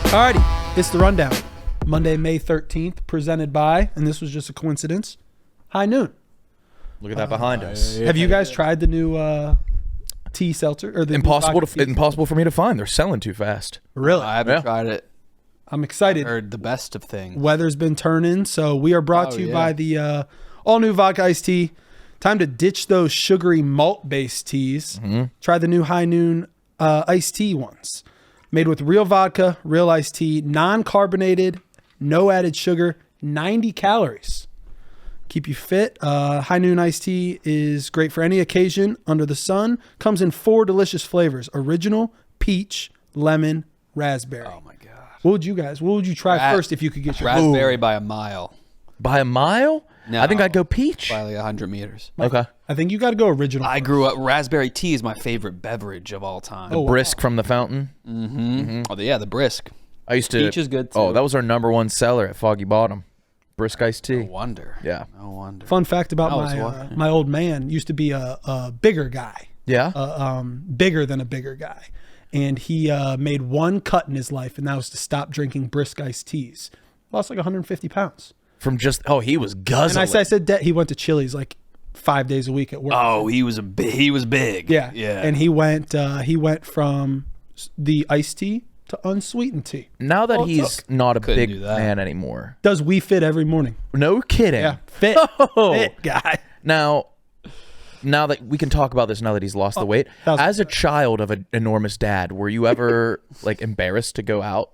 Alrighty, it's the rundown. Monday, May 13th, presented by, and this was just a coincidence, High Noon. Look at that behind us. Have you guys tried the new tea seltzer? Or the Impossible for me to find. They're selling too fast. Really? I haven't tried it. I'm excited. I heard the best of things. Weather's been turning, so we are brought to you by the all-new vodka iced tea. Time to ditch those sugary malt-based teas. Mm-hmm. Try the new High Noon iced tea ones. Made with real vodka, real iced tea, non-carbonated, no added sugar, 90 calories. Keep you fit. High Noon iced tea is great for any occasion under the sun. Comes in 4 delicious flavors: original, peach, lemon, raspberry. Oh my god! What would you try first if you could get your raspberry by a mile? By a mile? No, I think I'd go peach. By like 100 meters. Okay. I think you got to go original. I grew up. Raspberry tea is my favorite beverage of all time. The brisk from the fountain. Mm-hmm. Oh yeah, the brisk. I used to. Peach is good too. Oh, that was our #1 seller at Foggy Bottom. Brisk iced tea. No wonder. Yeah. No wonder. Fun fact about my old man used to be a bigger guy. Yeah. Bigger than a bigger guy, and he made one cut in his life, and that was to stop drinking brisk iced teas. Lost like 150 pounds. From just he was guzzling. And I said he went to Chili's like 5 days a week at work. Oh, he was big. Yeah. Yeah. And he went from the iced tea to unsweetened tea. Now that he's not a Couldn't big do that. man anymore. Does We Fit every morning? No kidding. Yeah. Fit. Oh. Fit guy. Now that we can talk about this, now that he's lost the weight, as a child of an enormous dad, were you ever like embarrassed to go out?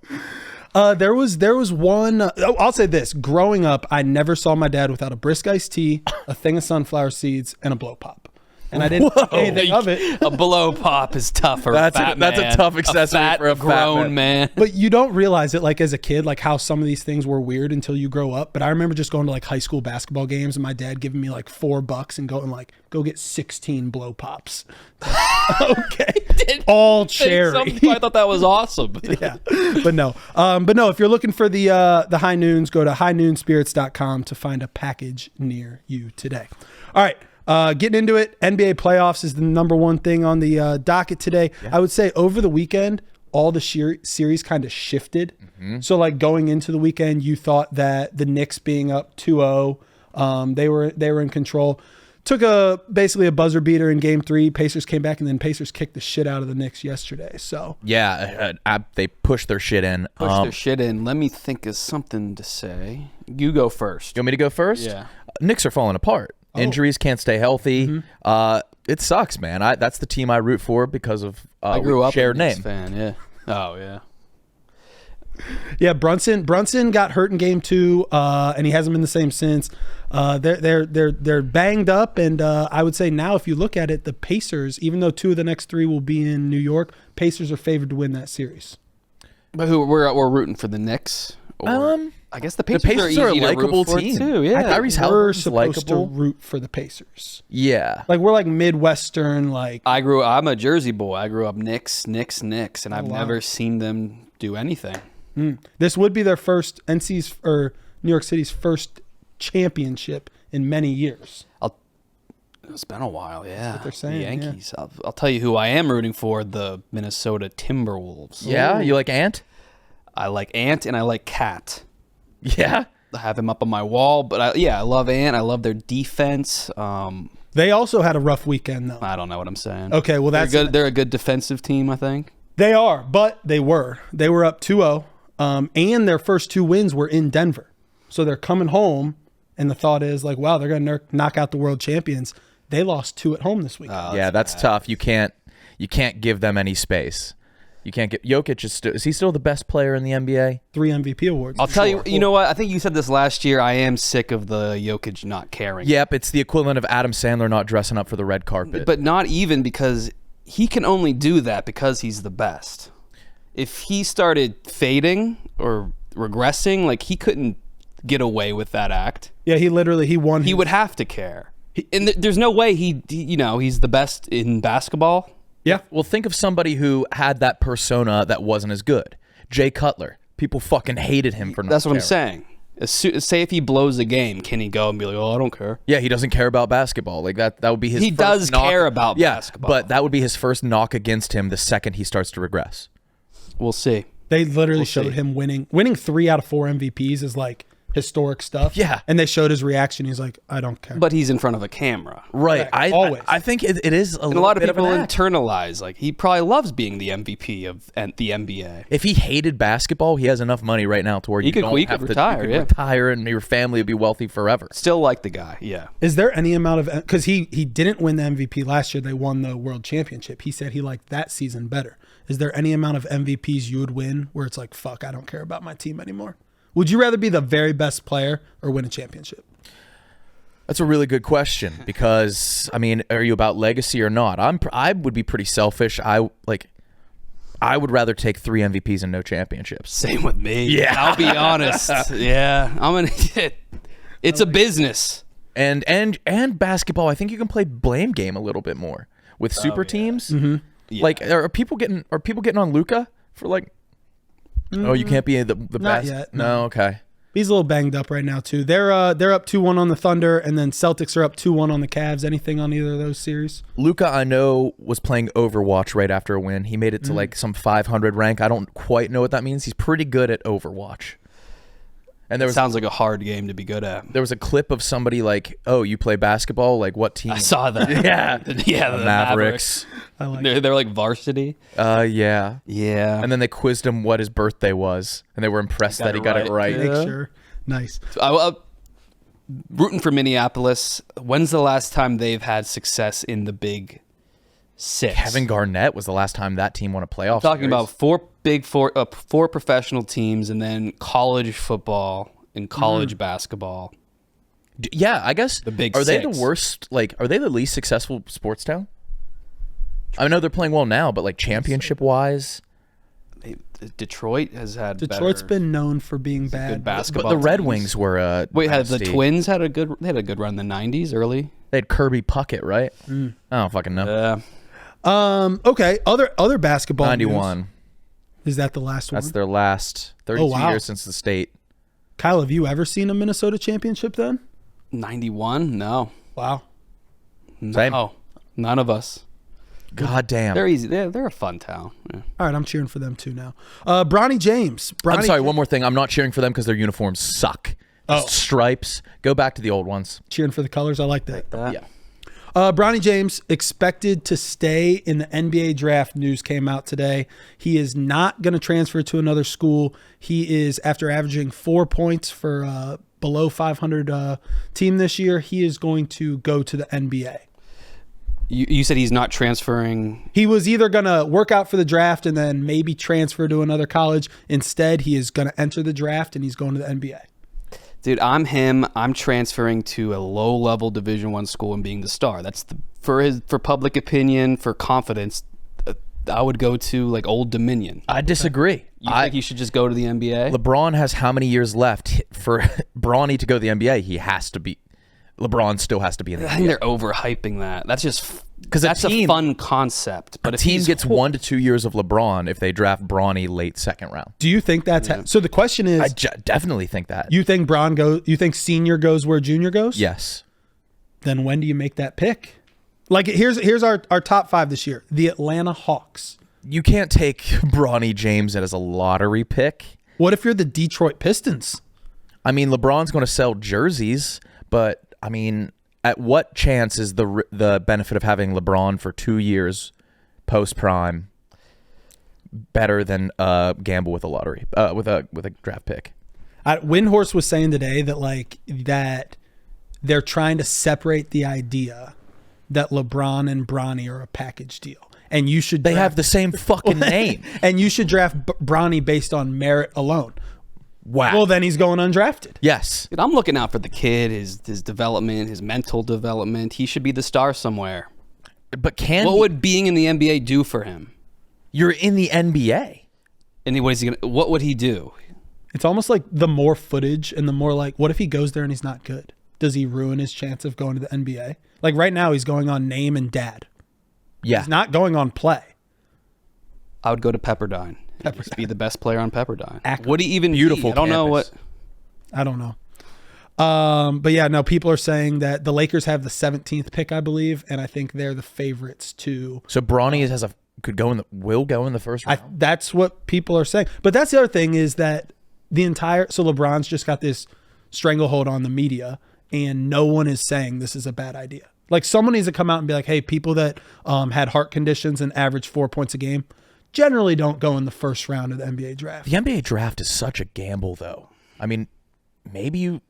There was one. I'll say this: growing up, I never saw my dad without a brisk iced tea, a thing of sunflower seeds, and a blow pop. And I didn't think anything of it. A blow pop is tough for That's a a tough accessory for a grown fat man. But you don't realize it, like as a kid, like how some of these things were weird until you grow up. But I remember just going to like high school basketball games and my dad giving me like $4 and going like, go get 16 blow pops. Okay. All cherry. I thought that was awesome. Yeah. But no, if you're looking for the High Noons, go to highnoonspirits.com to find a package near you today. All right. Getting into it, NBA playoffs is the #1 thing on the docket today. Yeah. I would say over the weekend, all the series kind of shifted. Mm-hmm. So like going into the weekend, you thought that the Knicks being up 2-0, they were in control. Took basically a buzzer beater in Game 3. Pacers came back, and then Pacers kicked the shit out of the Knicks yesterday. So yeah, they pushed their shit in. Let me think of something to say. You go first. You want me to go first? Yeah. Knicks are falling apart. Injuries, can't stay healthy. Mm-hmm. It sucks, man. That's the team I root for because of I grew up shared a Knicks name. Fan, yeah. Oh yeah. Yeah, Brunson got hurt in Game 2, and he hasn't been the same since. They're banged up, and I would say now, if you look at it, the Pacers, even though 2 of the next 3 will be in New York, Pacers are favored to win that series. But we're rooting for the Knicks? Or, I guess the Pacers are a easy likable to root team for too. Yeah, we're supposed to root for the Pacers. Yeah, like we're like Midwestern. Like I'm a Jersey boy. I grew up Knicks, and I've never seen them do anything. This would be their first NC's or New York City's first championship in many years. It's been a while, yeah. That's what they're saying. The Yankees. Yeah. I'll tell you who I am rooting for: the Minnesota Timberwolves. Yeah, you like Ant? I like Ant and I like Cat. Yeah, I have him up on my wall, but I love Ant. I love their defense. They also had a rough weekend, though. I don't know what I'm saying. Okay, well that's good. They're a good defensive team, I think. They are, but they were up 2-0, and their first 2 wins were in Denver, so they're coming home, and the thought is like, wow, they're gonna knock out the world champions. They lost 2 at home this week. That's tough. You can't give them any space. You can't get Jokic. Is he still the best player in the NBA? 3 MVP awards. I'll tell you. You know what? I think you said this last year. I am sick of the Jokic not caring. Yep, it's the equivalent of Adam Sandler not dressing up for the red carpet. But not even, because he can only do that because he's the best. If he started fading or regressing, like he couldn't get away with that act. Yeah, he won. He would have to care. And there's no way he's the best in basketball. Yeah. Well, think of somebody who had that persona that wasn't as good. Jay Cutler. People fucking hated him for not That's what caring. I'm saying. Say if he blows a game, can he go and be like, oh, I don't care? Yeah, he doesn't care about basketball. Like that would be his He first does knock. care about basketball. But that would be his first knock against him the second he starts to regress. We'll see. They literally showed him winning 3 out of 4 MVPs is like historic stuff. Yeah. And they showed his reaction. He's like, I don't care. But he's in front of a camera. Right. Always. I think it is And a lot of people internalize, like, he probably loves being the MVP of the NBA. If he hated basketball, he has enough money right now to where He could retire, yeah. retire and your family would be wealthy forever. Still like the guy, yeah. Is there any amount of, because he didn't win the MVP last year, they won the world championship. He said he liked that season better. Is there any amount of MVPs you would win where it's like, fuck, I don't care about my team anymore? Would you rather be the very best player or win a championship? That's a really good question because, I mean, are you about legacy or not? I would be pretty selfish. I would rather take 3 MVPs and no championships. Same with me. Yeah. I'll be honest. Yeah. It's a business. And basketball, I think you can play blame game a little bit more with super teams. Mm-hmm. Yeah. Like, are people getting on Luka for like? Oh, you can't be the best. Not yet. No, okay. He's a little banged up right now too. They're up 2-1 on the Thunder, and then Celtics are up 2-1 on the Cavs. Anything on either of those series? Luka, I know, was playing Overwatch right after a win. He made it to like some 500 rank. I don't quite know what that means. He's pretty good at Overwatch. And Sounds like a hard game to be good at. There was a clip of somebody like, "Oh, you play basketball? Like what team?" I saw that. Yeah, The Mavericks. I like They're like varsity. Yeah. Yeah. And then they quizzed him what his birthday was, and they were impressed that he got it right. Make sure. Nice. Rooting for Minneapolis. When's the last time they've had success in the Big Six? Kevin Garnett was the last time that team won a playoff. Talking series. about four professional teams, and then college football and college basketball. Yeah, I guess. The Big Are they Six. the worst? Like, are they the least successful sports town? I know they're playing well now, but like championship wise, Detroit has had. Detroit's been known for being bad. Good basketball. but the Red teams. Wings were. Wait, had the dynasty. Twins had a good? They had a good run in the '90s, early. They had Kirby Puckett, right? I don't fucking know. Okay. Other basketball. 91. News. Is that the last one? That's their last 32 years since the state. Kyle, have you ever seen a Minnesota championship then? 91? No. Wow. Same. No. None of us. God damn. They're easy. They're a fun town. Yeah. All right, I'm cheering for them too now. Bronny James. I'm sorry, one more thing. I'm not cheering for them because their uniforms suck. Oh. Stripes. Go back to the old ones. Cheering for the colors. I like that. That. Yeah. Bronny James expected to stay in the NBA draft. News came out today. He is not going to transfer to another school. He is, after averaging 4 points for below 500 team this year, he is going to go to the NBA. You said he's not transferring. He was either going to work out for the draft and then maybe transfer to another college. Instead, he is going to enter the draft and he's going to the NBA. Dude, I'm him. I'm transferring to a low-level Division I school and being the star. That's for public opinion, for confidence. I would go to like Old Dominion. I disagree. You think he should just go to the NBA? LeBron has how many years left? For Bronny to go to the NBA, he has to be. LeBron still has to be in the I think NBA. they're overhyping that. That's just Because that's a fun concept. But a if team he's gets 1 to 2 years of LeBron if they draft Bronny late second round. Do you think that's so? The question is, I definitely think that. you think You think senior goes where junior goes? Yes. Then when do you make that pick? Like here's our top 5 this year. The Atlanta Hawks. You can't take Bronny James as a lottery pick. What if you're the Detroit Pistons? I mean, LeBron's going to sell jerseys, but I mean, at what chance is the benefit of having LeBron for 2 years post prime better than gamble with a lottery with a draft pick? Windhorse was saying today that they're trying to separate the idea that LeBron and Bronny are a package deal, and you should. They have the same fucking name, and you should draft Bronny based on merit alone. Wow. Well, then he's going undrafted. Yes. Dude, I'm looking out for the kid, his development, his mental development. He should be the star somewhere. But what would being in the NBA do for him? You're in the NBA. And what would he do? It's almost like the more footage and the more like, what if he goes there and he's not good? Does he ruin his chance of going to the NBA? Like right now, he's going on name and dad. Yeah. He's not going on play. I would go to Pepperdine. Just be the best player on Pepperdine. Akron. Would he even Beautiful be? I don't know campus. what. I don't know. But yeah, no, people are saying that the Lakers have the 17th pick, I believe, and I think they're the favorites to. So Bronny has a will go in the first round. That's what people are saying. But that's the other thing is that so LeBron's just got this stranglehold on the media, and no one is saying this is a bad idea. Like, someone needs to come out and be like, hey, people that had heart conditions and average 4 points a game generally don't go in the first round of the NBA draft. The NBA draft is such a gamble, though. I mean, maybe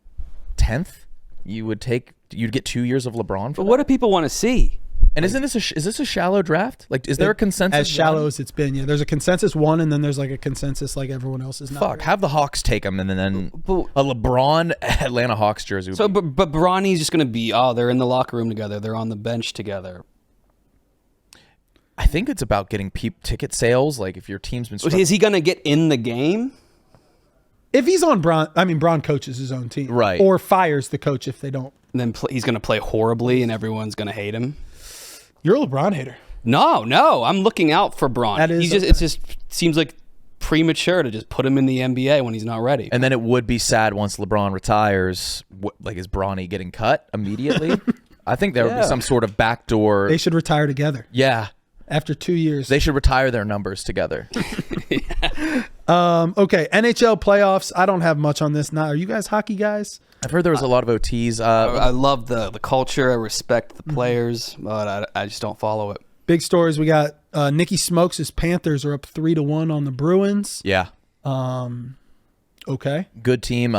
10th, you'd get 2 years of LeBron. But what do people want to see? And is this a shallow draft? Like, is there a consensus? As shallow as it's been, yeah. There's a consensus one, and then there's like a consensus like everyone else is not. Fuck, have the Hawks take him, and then a LeBron Atlanta Hawks jersey. But Bronny's just going to be, they're in the locker room together. They're on the bench together. I think it's about getting ticket sales. Like, if your team's been... Is he going to get in the game? If he's on Bron coaches his own team. Right. Or fires the coach if they don't. And then he's going to play horribly, and everyone's going to hate him. You're a LeBron hater. No, I'm looking out for Bron. It just seems like premature to just put him in the NBA when he's not ready. And then it would be sad once LeBron retires. Like, is Bronny getting cut immediately? I think there would be some sort of backdoor. They should retire together. Yeah. After 2 years. They should retire their numbers together. Okay, NHL playoffs. I don't have much on this. Now, are you guys hockey guys? I've heard there was a lot of OTs. I love the culture. I respect the players, but I just don't follow it. Big stories. We got Nicky Smokes' Panthers are up 3-1 on the Bruins. Yeah. Okay. Good team.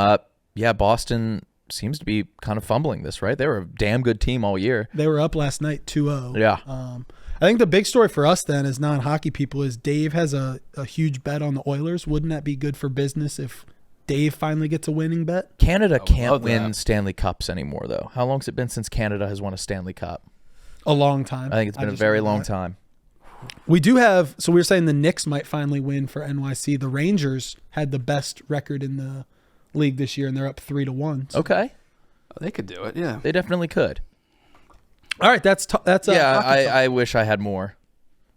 Yeah, Boston seems to be kind of fumbling this, right? They were a damn good team all year. They were up last night 2-0. Yeah. I think the big story for us then as non-hockey people is Dave has a huge bet on the Oilers. Wouldn't that be good for business if Dave finally gets a winning bet? Canada can't win Stanley Cups anymore, though. How long has it been since Canada has won a Stanley Cup? A long time. I think it's been a very long time. We do have, so we were saying the Knicks might finally win for NYC. The Rangers had the best record in the league this year, and they're up 3-1. So. Okay. They could do it, yeah. They definitely could. All right, that's yeah. I wish I had more.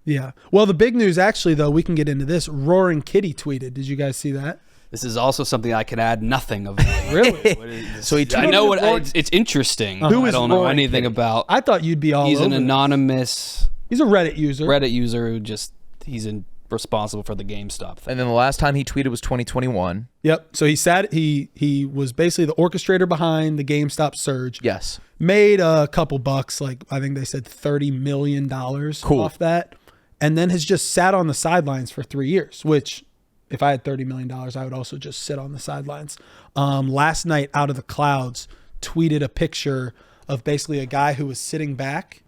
Yeah. Well, the big news, actually, though, we can get into this. Roaring Kitty tweeted. Did you guys see that? This is also something I could add nothing of. Really? So he I know what it's interesting. Who I is don't know Roaring anything Kitty? about. I thought you'd be all He's over an this. anonymous He's a Reddit user. who he's responsible for the GameStop thing. And then the last time he tweeted was 2021. Yep. So he was basically the orchestrator behind the GameStop surge. Yes. Made a couple bucks, like I think they said $30 million off that, and then has just sat on the sidelines for 3 years, which if I had $30 million, I would also just sit on the sidelines. Last night, out of the clouds, tweeted a picture of basically a guy who was sitting back,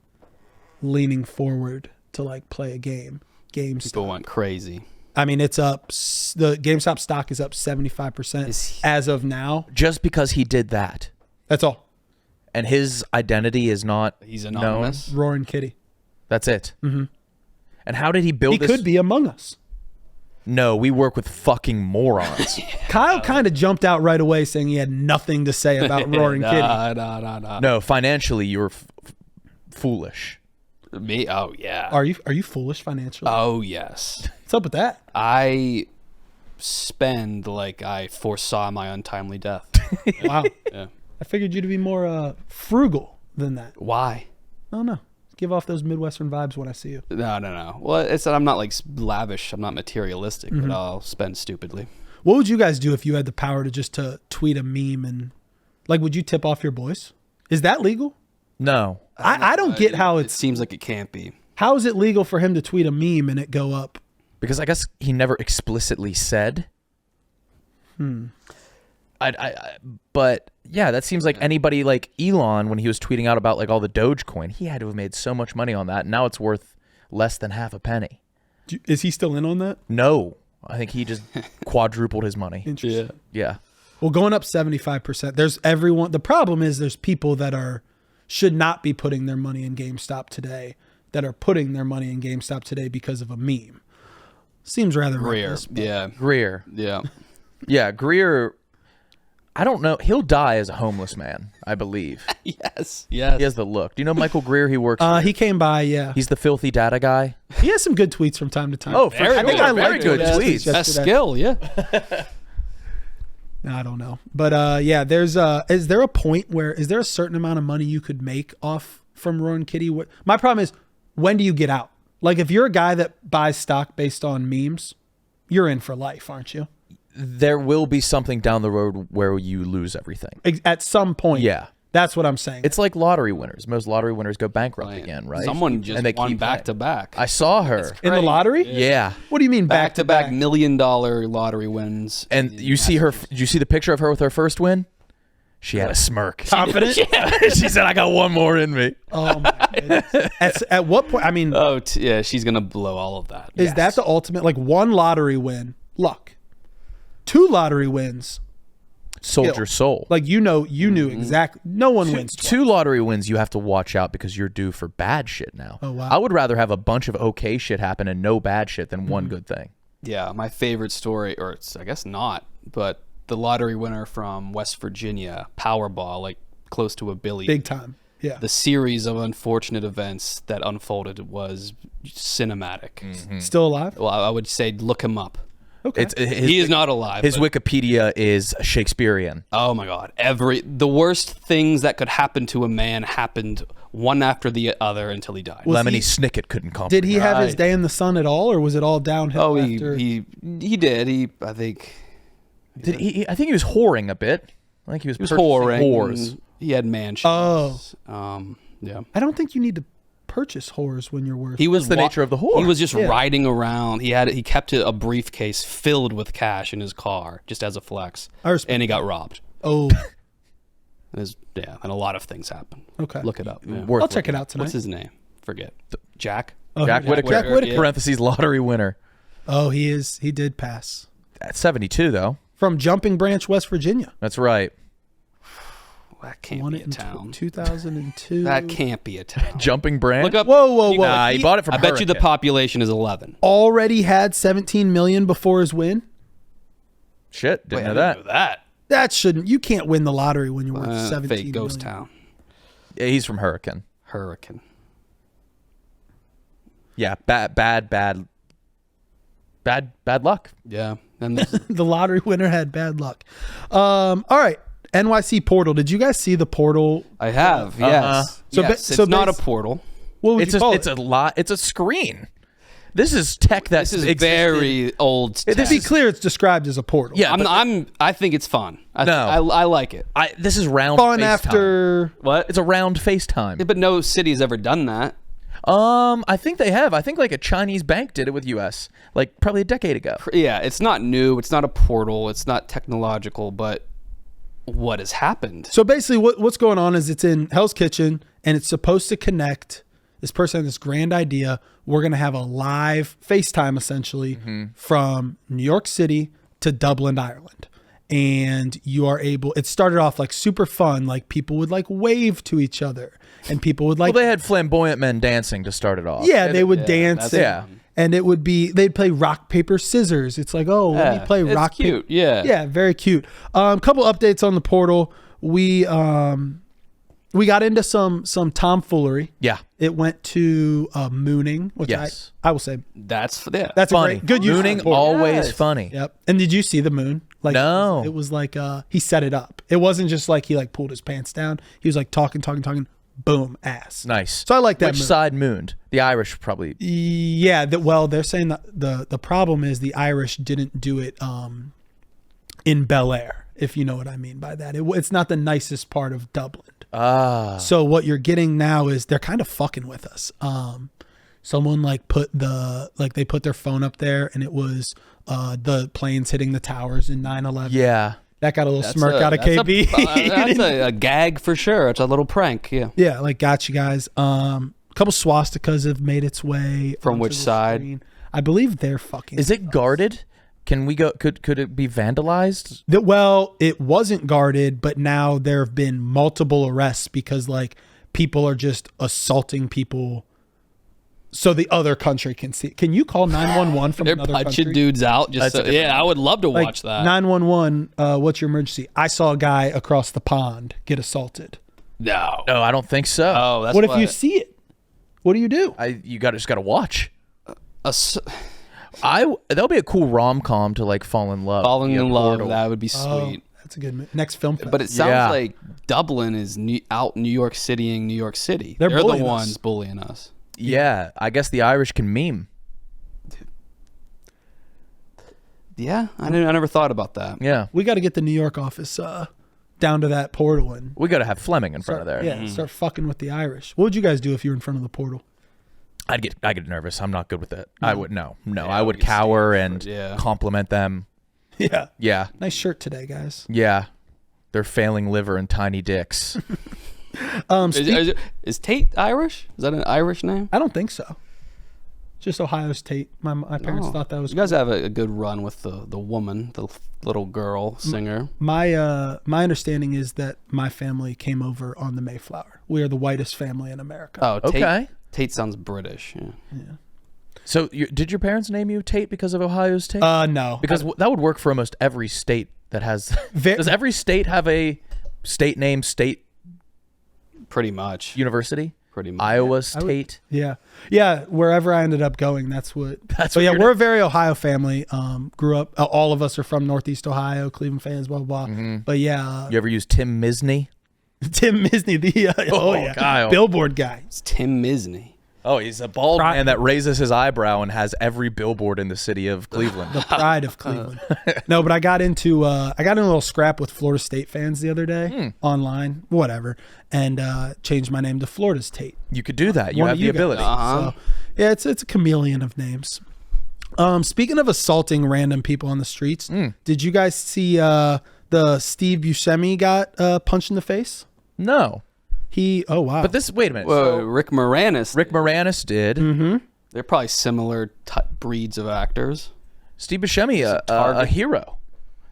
leaning forward to like play a game. GameStop. People went crazy. I mean, it's up. The GameStop stock is up 75% as of now. Just because he did that. That's all. And his identity is not He's anonymous. known. Roaring Kitty. That's it. Mm-hmm. And how did he build He this? could be among us. No, we work with fucking morons. Kyle kind of jumped out right away saying he had nothing to say about Roaring Kitty. Nah. No, financially, you're foolish. Me? Oh, yeah. Are you foolish financially? Oh, yes. What's up with that? I spend like I foresaw my untimely death. Wow. Yeah. I figured you to be more frugal than that. Why? I don't know. Give off those Midwestern vibes when I see you. No. Well, it's that I'm not like lavish. I'm not materialistic, but I'll spend stupidly. What would you guys do if you had the power to tweet a meme and like, would you tip off your boys? Is that legal? No. I don't get how It seems like it can't be. how is it legal for him to tweet a meme and it go up? Because I guess he never explicitly said. But yeah, that seems like anybody like Elon, when he was tweeting out about like all the Dogecoin, he had to have made so much money on that. Now it's worth less than half a penny. Is he still in on that? No, I think he just quadrupled his money. Interesting. Yeah. Well, going up 75%. There's everyone. The problem is there's people that should not be putting their money in GameStop today that are putting their money in GameStop today because of a meme. Seems rather Greer. reckless. Yeah. Greer. Yeah. Yeah, Greer. I don't know. He'll die as a homeless man, I believe. Yes. He has the look. Do you know Michael Greer? He works. He came by, yeah. He's the filthy data guy. He has some good tweets from time to time. Oh, for Very sure. good. I Very liked good his tweets. yesterday. Best skill. Yeah. No, I don't know. But yeah, is there a certain amount of money you could make off from Roaring Kitty? My problem is, when do you get out? Like if you're a guy that buys stock based on memes, you're in for life, aren't you? There will be something down the road where you lose everything. At some point. Yeah. That's what I'm saying. It's like lottery winners. Most lottery winners go bankrupt again, right? Someone just won back to back. I saw her. In the lottery? Yeah. What do you mean Back to back $1 million lottery wins. And you see her, did you see the picture of her with her first win? She had a smirk. Confident? She said, I got one more in me. Oh my goodness. At what point? I mean, Yeah, she's going to blow all of that. is that the ultimate? Like one lottery win, luck. 2 lottery wins, Soldier soul. like you knew exactly. No one wins. Two lottery wins, you have to watch out because you're due for bad shit now. Oh, wow. I would rather have a bunch of okay shit happen and no bad shit than one good thing. Yeah, my favorite story, or it's, I guess not, but the lottery winner from West Virginia, Powerball, like close to $1 billion. Big time. Yeah. The series of unfortunate events that unfolded was cinematic. Still alive? Well, I would say look him up. Okay. He is not alive. His but- Wikipedia is Shakespearean. Oh my God! The worst things that could happen to a man happened one after the other until he died. Was Lemony he- Snicket couldn't comprehend. Did he have his day in the sun at all, or was it all downhill? Oh, after? he did. I think Did he? I think he was whoring a bit. I think he was he was purchasing whoring. whores. He had mansions. Oh. Yeah. I don't think you need to purchase whores when you're worth. He was the nature of the whore. He was just Yeah. riding around. He kept a briefcase filled with cash in his car just as a flex. I respect And he got robbed. Oh, And a lot of things happened. okay. Look it up. Yeah. Worth I'll check it looking. out tonight. What's his name? Forget. Jack. Oh, Jack Whitaker. Jack Whitaker. Parentheses lottery winner. Oh, he is. He did pass At 72 though. from Jumping Branch, West Virginia. That's right. That can't Won be it a in town. 2002. That can't be a town. Jumping Branch. Look up. Whoa. Nah, he bought it from I bet you the Hurricane. population is 11. Already had 17 million before his win. Shit, didn't know I that. didn't know that. That shouldn't. You can't win the lottery when you're worth 17 Fake ghost million. town. Yeah, he's from Hurricane. Hurricane. Yeah, bad luck. Yeah. And there's- The lottery winner had bad luck. All right. NYC Portal. Did you guys see the Portal? I have. Yes. So yes. so It's not a bas- portal. What would It's you call it's it? a lot. It's a screen. This is tech that's This is very old. To be tech. clear, it's described as a portal. Yeah, I think it's fun. I like it. This is round. Fun FaceTime. after. What? It's a round FaceTime. Yeah, but no city's ever done that. I think they have. I think like a Chinese bank did it with US, like probably a decade ago. Yeah, it's not new. It's not a portal. It's not technological. But what has happened? So basically, what's going on is it's in Hell's Kitchen, and it's supposed to connect. This person had this grand idea. We're going to have a live FaceTime, essentially, from New York City to Dublin, Ireland. And you are able, it started off like super fun. Like people would like wave to each other, and people would like, Well, they had flamboyant men dancing to start it off. yeah, they would dance. that's- And it would be, they'd play rock, paper, scissors. It's like, oh, let me play it's rock, cute. paper. Yeah. Yeah, very cute. Couple updates on the portal. We got into some tomfoolery. Yeah. It went to mooning, which Yes. I will say That's that's Funny. a great good use. of Mooning the portal. always Yes. funny. Yep. And did you see the moon? Like No. It was like he set it up. It wasn't just like he like pulled his pants down. He was like talking, boom, ass. Nice. So I like that Which moon. side mooned? The Irish probably. Yeah, well, they're saying that the problem is the Irish didn't do it in Bel Air, if you know what I mean by that. It's not the nicest part of Dublin. So what you're getting now is they're kind of fucking with us. Someone like they put their phone up there, and it was the planes hitting the towers in 9/11. Yeah. That got a little smirk out of KB. That's a gag for sure. It's a little prank. Yeah. Yeah, like got you guys. A couple swastikas have made its way From onto which the side? screen. I believe they're fucking. Is it guarded? Can we go? Could it be vandalized? Well, it wasn't guarded, but now there have been multiple arrests because like people are just assaulting people, so the other country can see. Can you call 911 from They're another punching country? dudes out. Just That's a so, different yeah, I would love to Like, watch that. 911. What's your emergency? I saw a guy across the pond get assaulted. No. No, I don't think so. Oh, that's What if you see it? What do you do? You just got to watch. ass- That'll be a cool rom-com to like fall in love. falling Yeah, in love? Portal. That would be Oh, sweet. that's a good next film. Fest. But it sounds Yeah. like Dublin is out New York Citying New York City. They're the bullying ones us. bullying us. Yeah, I guess the Irish can meme. Yeah, I never thought about that. Yeah. We got to get the New York office down to that portal and We got to have Fleming in front of there. Yeah, start fucking with the Irish. What would you guys do if you were in front of the portal? I get nervous. I'm not good with it. I would no. Yeah, I would get cower scared and compliment them. Yeah. Yeah. Nice shirt today, guys. Yeah. Their failing liver and tiny dicks. Is Tate Irish? Is that an Irish name? I don't think so. Just Ohio State. My parents thought that was. You guys have a good run with the woman, the little girl singer. My understanding is that my family came over on the Mayflower. We are the whitest family in America. Oh, Tate, Okay. Tate sounds British. Yeah. So did your parents name you Tate because of Ohio's Tate? No. Because that would work for almost every state that has. Does every state have a state name state Pretty much. university? Pretty much. Iowa's Tate. Yeah. Wherever I ended up going, that's what. That's So what yeah, you're we're a very Ohio family. Grew up. All of us are from Northeast Ohio, Cleveland fans, blah blah blah. But yeah, You ever use Tim Misney? Tim Misney, the Kyle. billboard guy. It's Tim Misney. Oh, he's a bald man that raises his eyebrow and has every billboard in the city of Cleveland. The pride of Cleveland. No, but I got into a little scrap with Florida State fans the other day online, whatever, and changed my name to Florida's Tate. You could do that. You One have of the you guys. ability. Uh-huh. So, yeah, it's a chameleon of names. Speaking of assaulting random people on the streets, did you guys see the Steve Buscemi got punched in the face? No. Oh wow. But wait a minute. Well, So Rick Moranis. Rick Moranis did. They're probably similar breeds of actors. Steve Buscemi, a hero.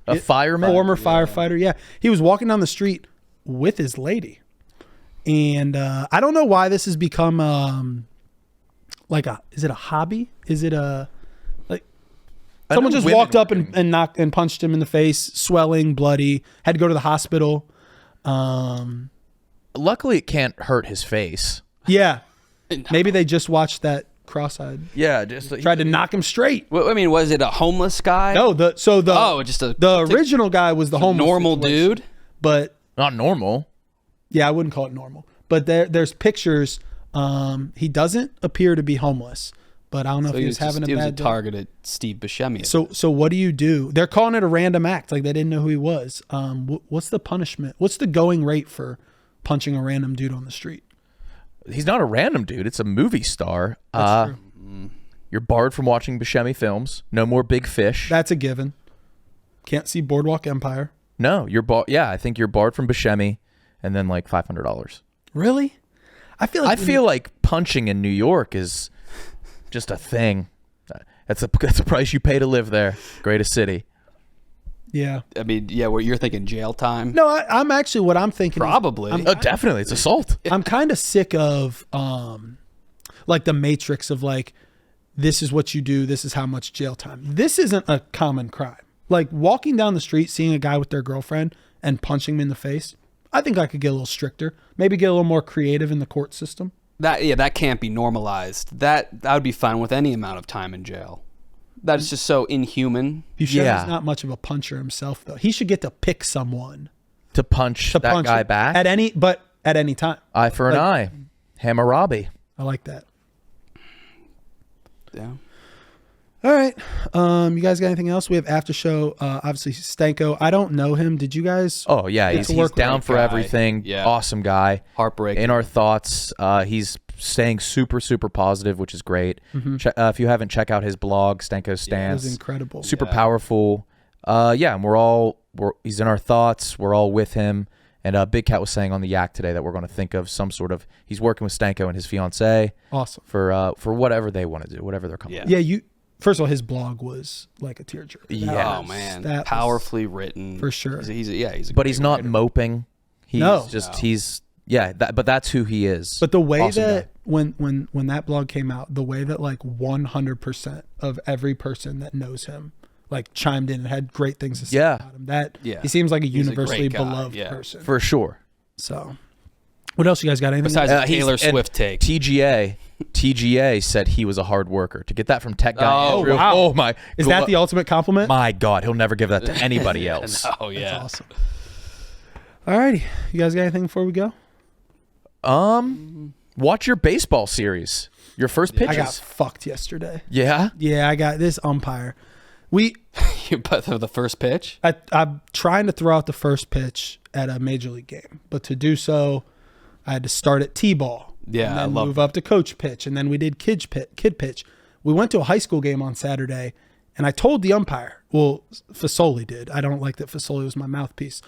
A fireman. Former firefighter, yeah. He was walking down the street with his lady. And I don't know why this has become is it a hobby? Is it someone just walked up and knocked and punched him in the face, swelling, bloody, had to go to the hospital. Luckily, it can't hurt his face. Yeah. Maybe they just watched that cross-eyed. Yeah, just Tried to knock him straight. Well, I mean, was it a homeless guy? No, just the original guy was the homeless normal situation. dude. But not normal. yeah, I wouldn't call it normal. But there's pictures. He doesn't appear to be homeless, but I don't know if he was having a bad day. target at Steve Buscemi. So what do? They're calling it a random act, like they didn't know who he was. What's the punishment? What's the going rate for punching a random dude on the street? He's not a random dude. It's a movie star. That's true. You're barred from watching Buscemi films. No more Big Fish. That's a given. Can't see Boardwalk Empire. No, you're barred. Yeah, I think you're barred from Buscemi, and then like $500. Really? I feel like punching in New York is just a thing. That's a price you pay to live there. Greatest city. Yeah. I mean, yeah, what you're thinking jail time? No, I'm actually what I'm thinking. Probably. Oh, definitely, it's assault. I'm kind of sick of like the matrix of like, this is what you do, this is how much jail time. This isn't a common crime. Like walking down the street, seeing a guy with their girlfriend and punching him in the face, I think I could get a little stricter. Maybe get a little more creative in the court system. That can't be normalized. That would be fine with any amount of time in jail. That is just so inhuman. Buscemi's not much of a puncher himself, though. He should get to pick someone To punch that guy him back? at any time. Eye for an eye. Hammurabi. I like that. Yeah. All right. You guys got anything else? We have Aftershow. Obviously, Stanko. I don't know him. Did you guys? Oh, yeah. He's down for guy. everything. Yeah. Awesome guy. Heartbreaking. In our thoughts, he's staying super, super positive, which is great. If you haven't, check out his blog, Stanko's Stance. It was incredible. Super powerful. And he's in our thoughts. We're all with him. And Big Cat was saying on the Yak today that we're going to think of some sort of, he's working with Stanko and his fiance. Awesome. For whatever they want to do, whatever they're coming with. Yeah, first of all, his blog was like a tearjerker. Yeah. Oh man, that was powerfully written for sure. He's But he's not moping. But that's who he is. But the way Awesome that guy. when that blog came out, the way that like 100% of every person that knows him like chimed in and had great things to say about him. He seems like a universally great guy, beloved person. For sure. So, what else you guys got? Anything? Besides the Taylor and Swift take. TGA said he was a hard worker. To get that from tech guy. Oh, Andrew, wow. Oh my. Is that the ultimate compliment? My God, he'll never give that to anybody else. Oh yeah. That's awesome. All righty. You guys got anything before we go? Watch your baseball series. Your first pitches. I got fucked yesterday. Yeah. Yeah, I got this umpire. You put the first pitch? I'm trying to throw out the first pitch at a major league game, but to do so, I had to start at T-ball. Yeah, and then I love move up to coach pitch, and then we did kid pitch. We went to a high school game on Saturday, and I told the umpire. Well, Fasoli did. I don't like that Fasoli was my mouthpiece.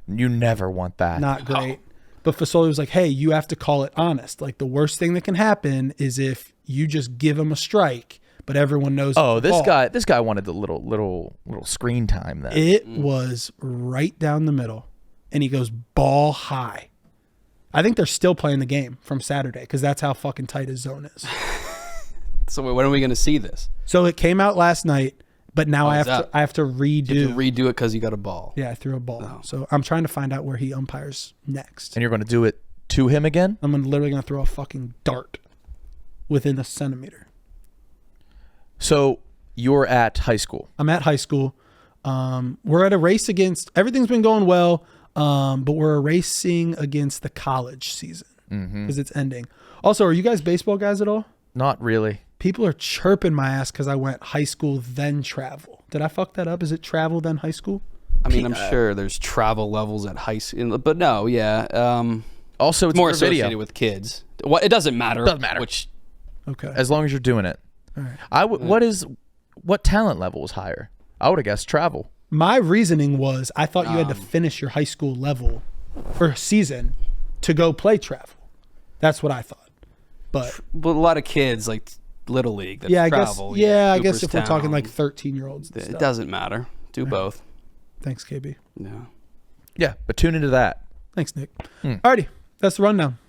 You never want that. Not great. But Fasoli was like, "Hey, you have to call it honest. Like the worst thing that can happen is if you just give him a strike, but everyone knows." Oh, it's a ball." this guy wanted the little screen time then. It was right down the middle, and he goes ball high. I think they're still playing the game from Saturday because that's how fucking tight his zone is. So when are we going to see this? So it came out last night, but now I have to redo. You have to redo it because you got a ball. Yeah, I threw a ball. So I'm trying to find out where he umpires next. And you're going to do it to him again? I'm literally going to throw a fucking dart within a centimeter. So you're at high school. I'm at high school. We're at a race against, everything's been going well, but we're racing against the college season because it's ending. Also, are you guys baseball guys at all? Not really. People are chirping my ass because I went high school, then travel. Did I fuck that up? Is it travel, then high school? I mean, I'm sure there's travel levels at high school, but no, yeah. Also, it's more for associated video. with kids. It doesn't matter. Doesn't matter. Okay. As long as you're doing it. All right. What talent level is higher? I would have guessed travel. My reasoning was I thought you had to finish your high school level or season to go play travel. That's what I thought. But a lot of kids like Little League that I travel. guess I guess if we're talking Cooperstown. like 13-year-olds, It doesn't matter. Do both. Thanks, KB. Yeah. Yeah, but tune into that. Thanks, Nick. Alrighty, that's the rundown.